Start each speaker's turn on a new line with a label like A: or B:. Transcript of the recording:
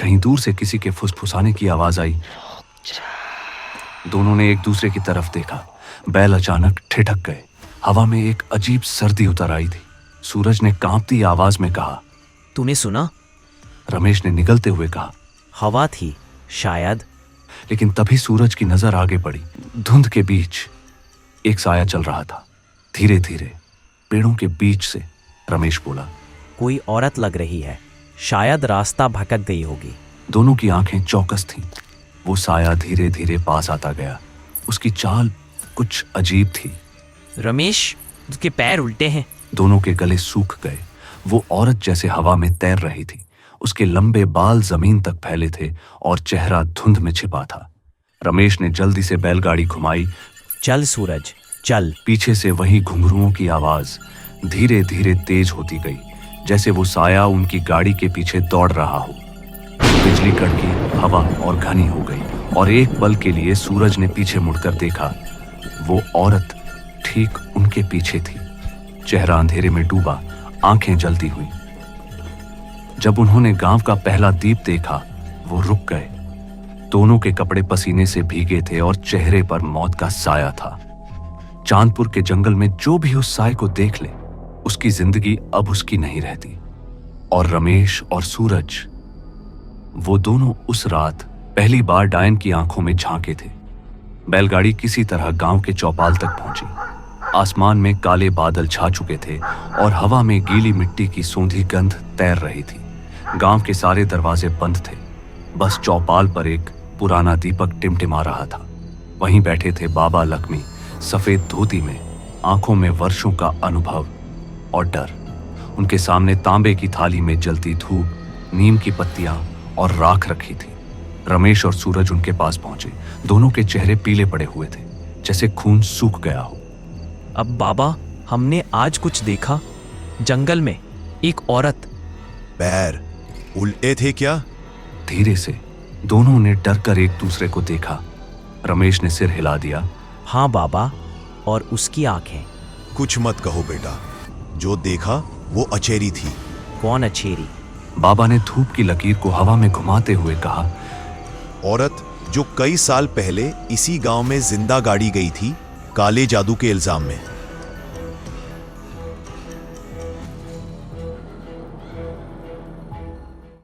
A: कहीं दूर से किसी के फुसफुसाने की आवाज आई। दोनों ने एक दूसरे की तरफ देखा। बैल अचानक ठिठक गए। हवा में एक अजीब सर्दी उतर आई थी। सूरज ने कांपती आवाज में कहा,
B: तूने सुना?
A: रमेश ने निगलते हुए कहा,
B: हवा थी शायद।
A: लेकिन तभी सूरज की नजर आगे बढ़ी। धुंध के बीच एक साया चल रहा था, धीरे धीरे पेड़ों के बीच से। रमेश बोला,
B: कोई औरत लग रही है, शायद रास्ता भटक गई होगी।
A: दोनों की आंखें चौकस थीं। वो साया धीरे धीरे पास आता गया। उसकी चाल कुछ अजीब थी।
B: रमेश, उसके पैर उल्टे हैं।
A: दोनों के गले सूख गए। वो औरत जैसे हवा में तैर रही थी। उसके लंबे बाल जमीन तक फैले थे और चेहरा धुंध में छिपा था। रमेश ने जल्दी से बैलगाड़ी घुमाई।
B: चल सूरज, चल।
A: पीछे से वही घुंघरुओं की आवाज धीरे धीरे तेज होती गई, जैसे वो साया उनकी गाड़ी के पीछे दौड़ रहा हो। बिजली कड़की, हवा और घनी हो गई और एक पल के लिए सूरज ने पीछे मुड़कर देखा। वो औरत ठीक उनके पीछे थी, चेहरा अंधेरे में डूबा, आंखें जलती हुई। जब उन्होंने गांव का पहला दीप देखा, वो रुक गए। दोनों के कपड़े पसीने से भीगे थे और चेहरे पर मौत का साया था। चांदपुर के जंगल में जो भी उस साए को देख ले, उसकी जिंदगी अब उसकी नहीं रहती। और रमेश और सूरज, वो दोनों उस रात पहली बार डायन की आंखों में झांके थे। बैलगाड़ी किसी तरह गांव के चौपाल तक पहुंची। आसमान में काले बादल छा चुके थे और हवा में गीली मिट्टी की सूंधी गंध तैर रही थी। गांव के सारे दरवाजे बंद थे। बस चौपाल पर एक पुराना दीपक टिमटिमा रहा था। वहीं बैठे थे बाबा लक्ष्मी, सफेद धोती में, आंखों में वर्षों का अनुभव और डर। उनके सामने तांबे की थाली में जलती धूप, नीम की पत्तियां और राख रखी थी। रमेश और सूरज उनके पास पहुंचे। दोनों के चेहरे पीले पड़े हुए थे, जैसे खून सूख गया हो।
B: अब बाबा, हमने आज कुछ देखा। जंगल में एक औरत।
C: पैर उल्टे थे क्या?
A: धीरे से दोनों ने डर कर एक दूसरे को देखा। रमेश ने सिर हिला दिया।
B: हाँ बाबा, और उसकी आंखें।
C: कुछ मत कहो बेटा, जो देखा वो अचेरी थी।
B: कौन अचेरी?
A: बाबा ने धूप की लकीर को हवा में घुमाते हुए कहा,
C: औरत जो कई साल पहले इसी गांव में जिंदा गाड़ी गई थी, काले जादू के इल्जाम में।